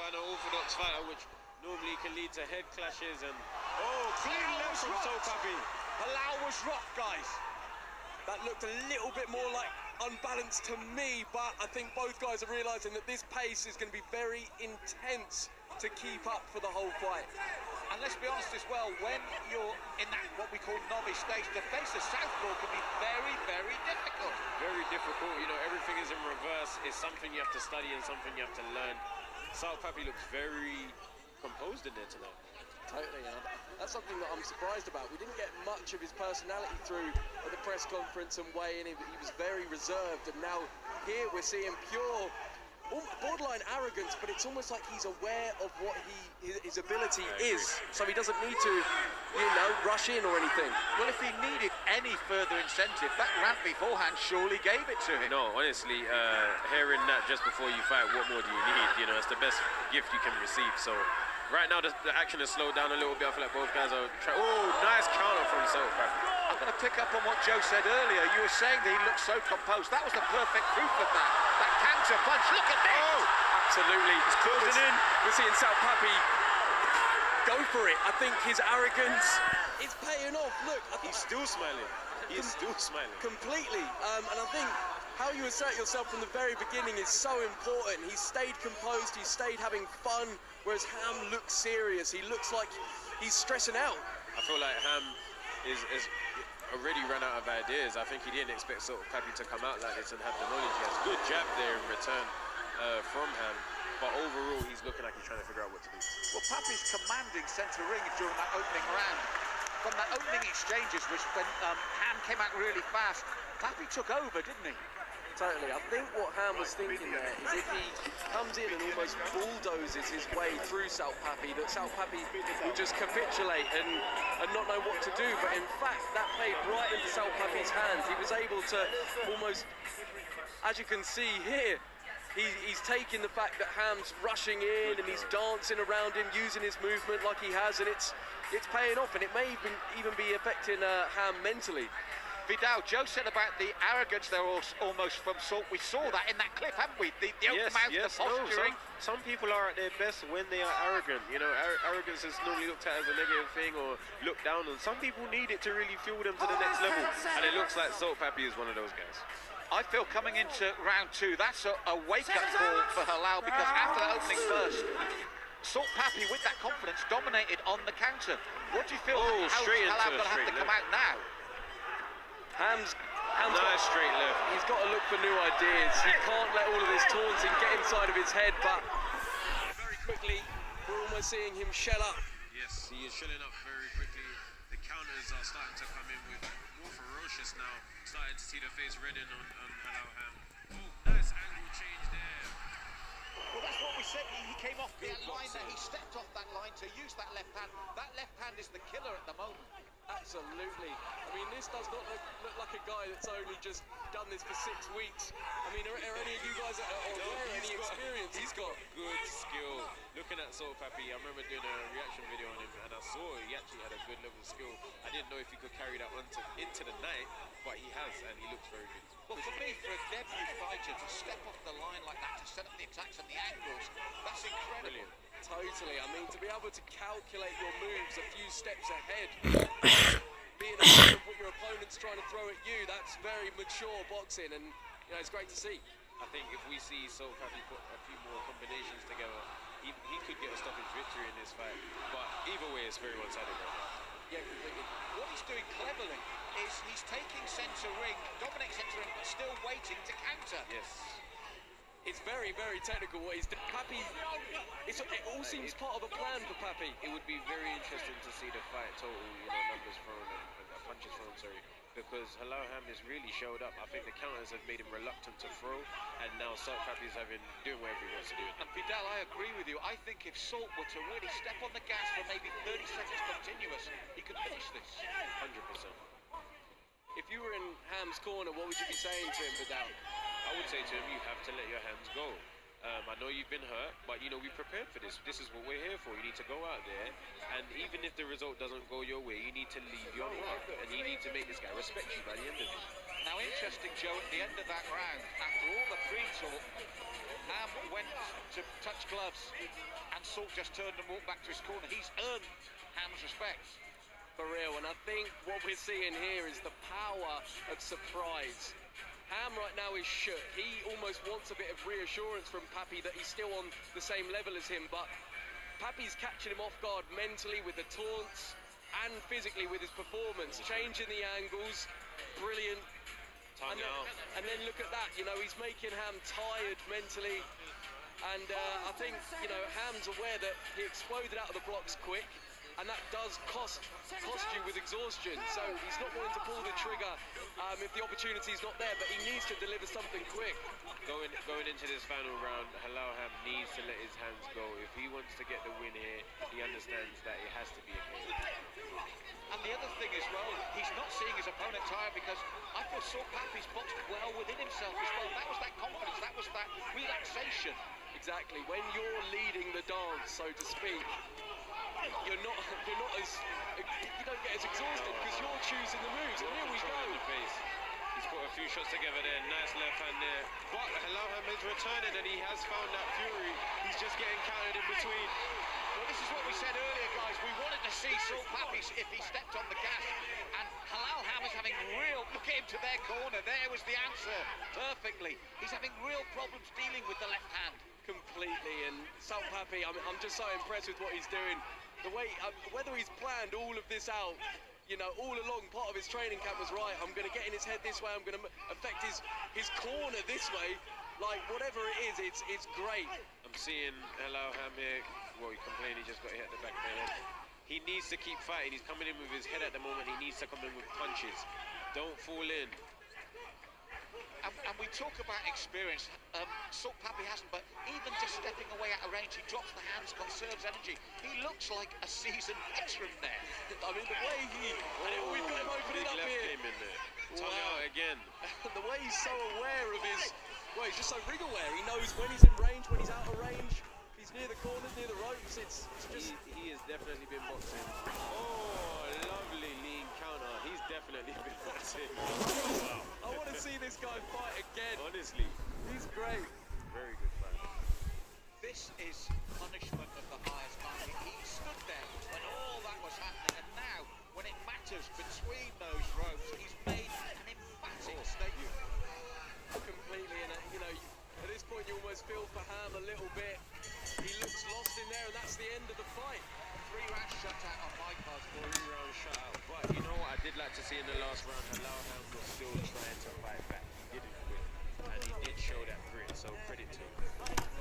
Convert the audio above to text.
and an orthodox fighter, which normally can lead to head clashes and... Oh, clean left from Papi. Halal was rocked, guys. That looked a little bit more like unbalanced to me, but I think both guys are realizing that this pace is going to be very intense to keep up for the whole fight. And let's be honest as well, when you're in that what we call novice stage, to face a southpaw can be very, very difficult. Very difficult, you know, everything is in reverse. It's something you have to study and something you have to learn. Papi looks very composed in there tonight. Totally, that's something that I'm surprised about. We didn't get much of his personality through at the press conference and weigh-in. He was very reserved, and now here we're seeing pure, borderline arrogance, but it's almost like he's aware of what his ability is, so he doesn't need to, you know, rush in or anything. Well, if he needed any further incentive, that rant beforehand surely gave it to him. No, honestly, hearing that just before you fight, what more do you need? You know, it's the best gift you can receive. So right now, the action has slowed down a little bit. I feel like both guys are trying. Oh, nice counter from Papi. I'm going to pick up on what Joe said earlier. You were saying that he looked so composed. That was the perfect proof of that. That counter punch. Look at this. Oh, absolutely. He's closing in. We're seeing Papi go for it. I think his arrogance is paying off. Look, he's still smiling. He's still smiling. Completely. And I think how you assert yourself from the very beginning is so important. He stayed composed. He stayed having fun, whereas Ham looks serious. He looks like he's stressing out. I feel like Ham is already run out of ideas. I think he didn't expect Papi to come out like this and have the knowledge. He has a good jab there in return from Ham, but overall he's looking like he's trying to figure out what to do. Well, Papi's commanding centre ring during that opening round. From that opening exchanges, which when Ham came out really fast, Papi took over, didn't he? Totally. I think what Ham was thinking there is if he comes in and almost bulldozes his way through Papi, that Papi will just capitulate and not know what to do. But in fact, that played right into Papi's hands. He was able to almost, as you can see here, he's taking the fact that Ham's rushing in and he's dancing around him, using his movement like he has, and it's paying off, and it may even be affecting Ham mentally. Vidal, Joe said about the arrogance there almost from Salt. We saw that in that clip, haven't we? The open mouth, the posturing. No, some people are at their best when they are arrogant. You know, arrogance is normally looked at as a negative thing or looked down on. Some people need it to really fuel them to the next level, and it looks like Papi is one of those guys. I feel coming into round two, that's a wake-up call for Halal, because after that opening burst, Papi, with that confidence, dominated on the counter. What do you feel? How Halal going to have to come out now? Ham's nice straight left. He's got to look for new ideas. He can't let all of this taunting get inside of his head, but very quickly, we're almost seeing him shell up. Yes, he is shelling up very quickly. The counters are starting to come in with more ferocious now. Starting to see the face redden on Halal Ham. Oh, nice angle change there. Well, that's what we said. He came off that line there. He stepped off that line to use that left hand. That left hand is the killer at the moment. Absolutely. I mean, this does not look like a guy that's only just done this for 6 weeks. I mean, are any of you guys any experience? He's got good skill. Looking at Papi, I remember doing a reaction video on him, and I saw he actually had a good level of skill. I didn't know if he could carry that into the night, but he has, and he looks very good. Well, for me, for a debut fighter to step off the line like that, to set up the attacks and the angles, that's incredible. Brilliant. Totally. I mean, to be able to calculate your moves a few steps ahead, being aware of what your opponent's trying to throw at you, that's very mature boxing, and you know, it's great to see. I think if we see Papi put a few more combinations together, he could get a stoppage victory in this fight. But either way, it's very one-sided right now. Yeah, completely. What he's doing cleverly is he's taking centre ring, dominating centre ring, but still waiting to counter. Yes. It's very, very technical what he's doing. Papi, it all seems part of a plan for Papi. It would be very interesting to see the fight total, you know, numbers thrown and punches thrown, sorry, because Halal Ham has really showed up. I think the counters have made him reluctant to throw, and now Papi's doing whatever he wants to do. And Vidal, I agree with you. I think if Salt were to really step on the gas for maybe 30 seconds continuous, he could finish this. 100%. If you were in Ham's corner, what would you be saying to him, Vidal? I would say to him, you have to let your hands go. I know you've been hurt, but you know, we prepared for this. This is what we're here for. You need to go out there, and even if the result doesn't go your way, you need to leave your mark, and you need to make this guy respect you by the end of it. Now, interesting, Joe, at the end of that round, after all the pre-talk, Ham went to touch gloves, and Salt just turned and walked back to his corner. He's earned Ham's respect. For real, and I think what we're seeing here is the power of surprise. Ham right now is shook. He almost wants a bit of reassurance from Papi that he's still on the same level as him, but Papi's catching him off guard mentally with the taunts and physically with his performance, changing the angles, brilliant. And then look at that, you know, he's making Ham tired mentally, and I think, you know, Ham's aware that he exploded out of the blocks quick, and that does cost you with exhaustion, so he's not wanting to pull the trigger if the opportunity's not there, but he needs to deliver something quick. Going into this final round, Halal Ham needs to let his hands go. If he wants to get the win here, he understands that it has to be a KO. And the other thing as well, he's not seeing his opponent tired, because I thought Salt Papi's boxed well within himself as well. That was that confidence, that was that relaxation. Exactly, when you're leading the dance, so to speak, you're not as, you don't get as exhausted because you're choosing the moves, and here we go. He's put a few shots together there, nice left hand there, but Halal Ham is returning and he has found that fury. He's just getting counted in between. Well, this is what we said earlier, guys. We wanted to see Salt Papi if he stepped on the gas, and Halal Ham is having real, look at him to their corner, there was the answer, perfectly. He's having real problems dealing with the left hand. Completely, and Salt Papi, I'm just so impressed with what he's doing. The way, whether he's planned all of this out, you know, all along, part of his training camp was right. I'm going to get in his head this way. I'm going to affect his corner this way. Like, whatever it is, it's great. I'm seeing Halal Ham here. Well, he complained he just got hit at the back of the head. He needs to keep fighting. He's coming in with his head at the moment. He needs to come in with punches. Don't fall in. And we talk about experience. Salt Papi hasn't, but even just stepping away out of range, he drops the hands, conserves energy. He looks like a seasoned veteran there. I mean, the way we've got him opening up left here. came in there. Tongue out again. The way he's so aware of his, well, he's just so rig aware. He knows when he's in range, when he's out of range. He's near the corners, near the ropes. It's just... He has definitely been boxing. Oh, lovely lean counter. He's definitely been boxing. Wow. I want to see this guy fight again. Honestly. He's great. Very good fight. This is punishment of the highest kind. He stood there when all that was happening, and now, when it matters between those ropes, he's made an emphatic statement. Completely, and you know, at this point you almost feel for Ham a little bit. He looks lost in there, and that's the end of the fight. 3-round shutout on my card for him. 3-round shutout. But you know what I did like to see in the last round? Halal Ham was still trying to fight back. He didn't quit, and he did show that grit, so credit to him.